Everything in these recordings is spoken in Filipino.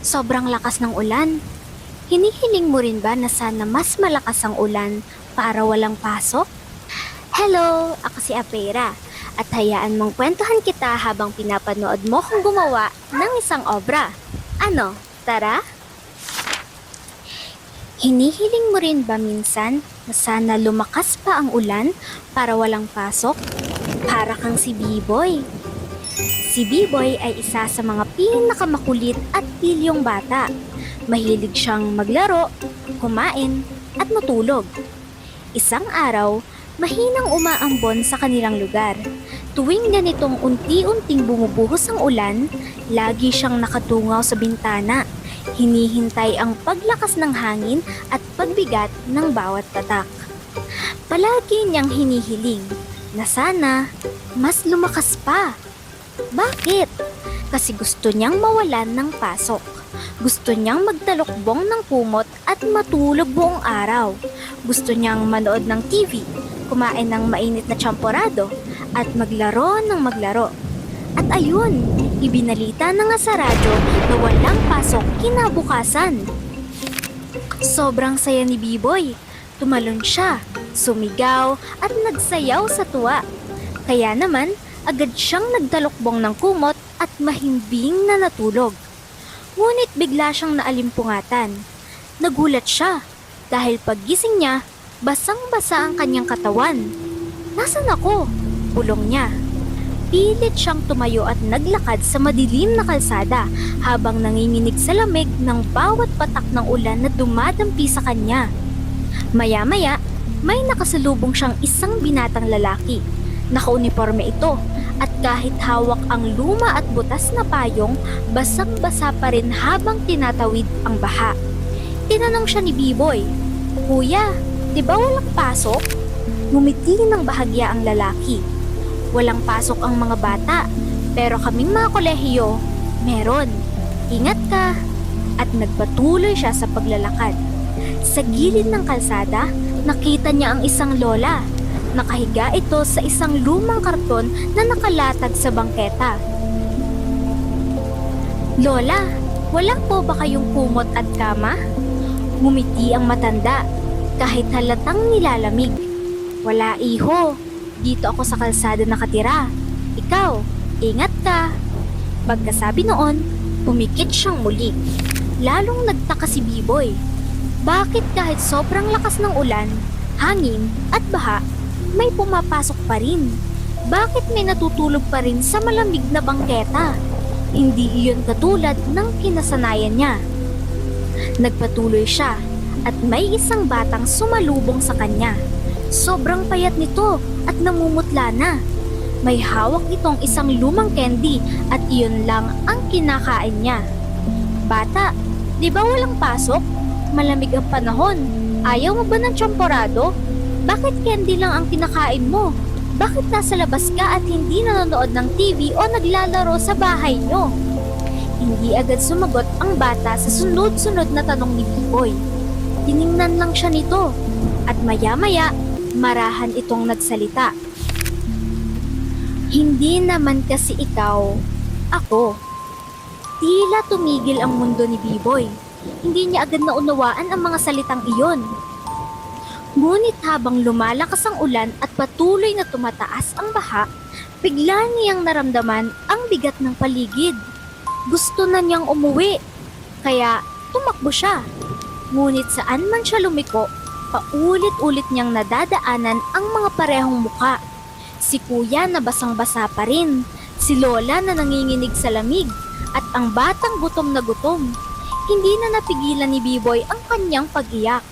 Sobrang lakas ng ulan. Hinihiling mo rin ba na sana mas malakas ang ulan para walang pasok? Hello! Ako si Apera at hayaan mong kwentuhan kita habang pinapanood mo kung gumawa ng isang obra. Ano, tara? Hinihiling mo rin ba minsan na sana lumakas pa ang ulan para walang pasok? Para kang si B-Boy. Si B-Boy ay isa sa mga pinakamakulit at pilyong bata. Mahilig siyang maglaro, kumain, at matulog. Isang araw, mahinang umaambon sa kanilang lugar. Tuwing ganitong unti-unting bumubuhos ang ulan, lagi siyang nakatungaw sa bintana. Hinihintay ang paglakas ng hangin at pagbigat ng bawat tatak. Palagi niyang hinihiling na sana mas lumakas pa. Bakit? Kasi gusto niyang mawalan ng pasok. Gusto niyang magtalokbong ng kumot at matulog buong araw. Gusto niyang manood ng TV, kumain ng mainit na tsamporado, at maglaro ng maglaro. At ayun, ibinalita na nga sa radyo na walang pasok kinabukasan. Sobrang saya ni B-Boy. Tumalon siya, sumigaw at nagsayaw sa tuwa. Kaya naman, agad siyang nagtalokbong ng kumot at mahimbing na natulog. Ngunit bigla siyang naalimpungatan. Nagulat siya dahil paggising niya, basang-basa ang kanyang katawan. Nasaan ako? Bulong niya. Pilit siyang tumayo at naglakad sa madilim na kalsada habang nanginginig sa lamig ng bawat patak ng ulan na dumadampi sa kanya. Maya-maya, may nakasalubong siyang isang binatang lalaki. Nakauniforme ito at kahit hawak ang luma at butas na payong, basang-basa pa rin habang tinatawid ang baha. Tinanong siya ni B-Boy, "Kuya, di ba walang pasok?" Ngumiti ng bahagya ang lalaki. "Walang pasok ang mga bata, pero kaming mga kolehiyo, meron. Ingat ka." At nagpatuloy siya sa paglalakad. Sa gilid ng kalsada, nakita niya ang isang lola. Nakahiga ito sa isang lumang karton na nakalatag sa bangketa. "Lola, wala po ba kayong kumot at kama?" Ngumiti ang matanda, kahit halatang nilalamig. "Wala, iho. Dito ako sa kalsada nakatira. Ikaw, ingat ka." Pagkasabi noon, pumikit siyang muli. Lalong nagtaka si B-Boy. Bakit kahit sobrang lakas ng ulan, hangin at baha, may pumapasok pa rin? Bakit may natutulog pa rin sa malamig na bangketa? Hindi iyon katulad ng kinasanayan niya. Nagpatuloy siya at may isang batang sumalubong sa kanya. Sobrang payat nito at namumutla na. May hawak itong isang lumang candy at iyon lang ang kinakain niya. "Bata, di ba walang pasok? Malamig ang panahon. Ayaw mo ba ng tsamporado? Bakit candy lang ang kinakain mo? Bakit nasa labas ka at hindi nanonood ng TV o naglalaro sa bahay nyo?" Hindi agad sumagot ang bata sa sunod-sunod na tanong ni B-Boy. Tiningnan lang siya nito at maya-maya marahan itong nagsalita. "Hindi naman kasi ikaw, ako." Tila tumigil ang mundo ni B-Boy. Hindi niya agad naunawaan ang mga salitang iyon. Ngunit habang lumalakas ang ulan at patuloy na tumataas ang baha, bigla niyang naramdaman ang bigat ng paligid. Gusto na niyang umuwi, kaya tumakbo siya. Ngunit saan man siya lumiko, paulit-ulit niyang nadadaanan ang mga parehong muka. Si kuya na basang-basa pa rin, si lola na nanginginig sa lamig, at ang batang gutom na gutom. Hindi na napigilan ni B-Boy ang kanyang pag-iyak.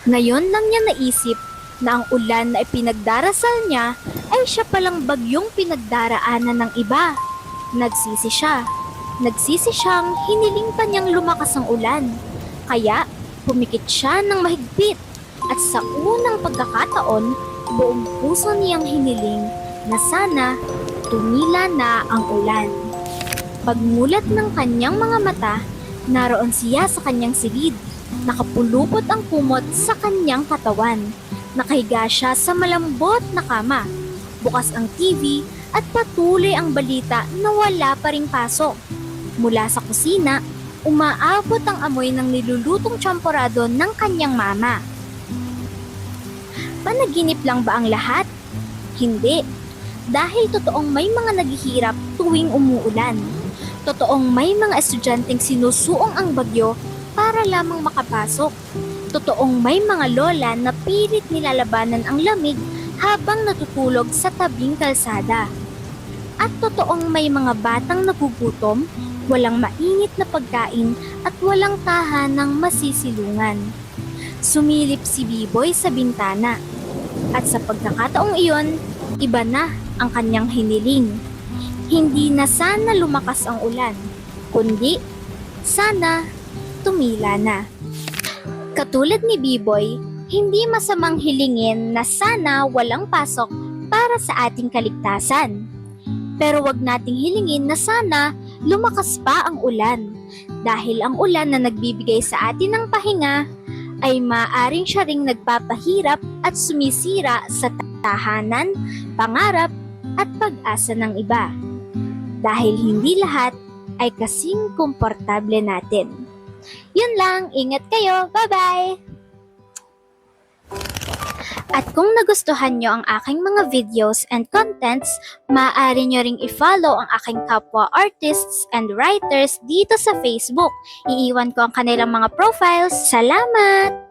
Ngayon lang niya naisip na ang ulan na ipinagdarasal niya ay siya palang bagyong pinagdaraanan ng iba. Nagsisi siya. Nagsisi siyang hiniling pa niyang lumakas ang ulan. Kaya pumikit siya ng mahigpit at sa unang pagkakataon, buong puso niyang hiniling na sana tumila na ang ulan. Pagmulat ng kanyang mga mata, naroon siya sa kanyang silid. Nakapulupot ang kumot sa kanyang katawan. Nakahiga siya sa malambot na kama. Bukas ang TV at patuloy ang balita na wala pa ring pasok. Mula sa kusina, umaabot ang amoy ng nilulutong tsamporado ng kanyang mama. Panaginip lang ba ang lahat? Hindi. Dahil totoong may mga naghihirap tuwing umuulan. Totoong may mga estudyanteng sinusuong ang bagyo para lamang makapasok. Totoong may mga lola na pilit nilalabanan ang lamig habang natutulog sa tabing kalsada. At totoong may mga batang nagugutom, walang mainit na pagkain at walang tahanang masisilungan. Sumilip si Biboy sa bintana. At sa pagkakataong iyon, iba na ang kanyang hiniling. Hindi na sana lumakas ang ulan, kundi sana tumila na. Katulad ni Biboy, hindi masamang hilingin na sana walang pasok para sa ating kaligtasan. Pero wag nating hilingin na sana lumakas pa ang ulan, dahil ang ulan na nagbibigay sa atin ng pahinga ay maaaring siya ring nagpapahirap at sumisira sa tahanan, pangarap at pag-asa ng iba. Dahil hindi lahat ay kasing komportable natin. Yun lang, ingat kayo, bye-bye! At kung nagustuhan nyo ang aking mga videos and contents, maaari nyo ring i-follow ang aking kapwa artists and writers dito sa Facebook. Iiwan ko ang kanilang mga profiles. Salamat!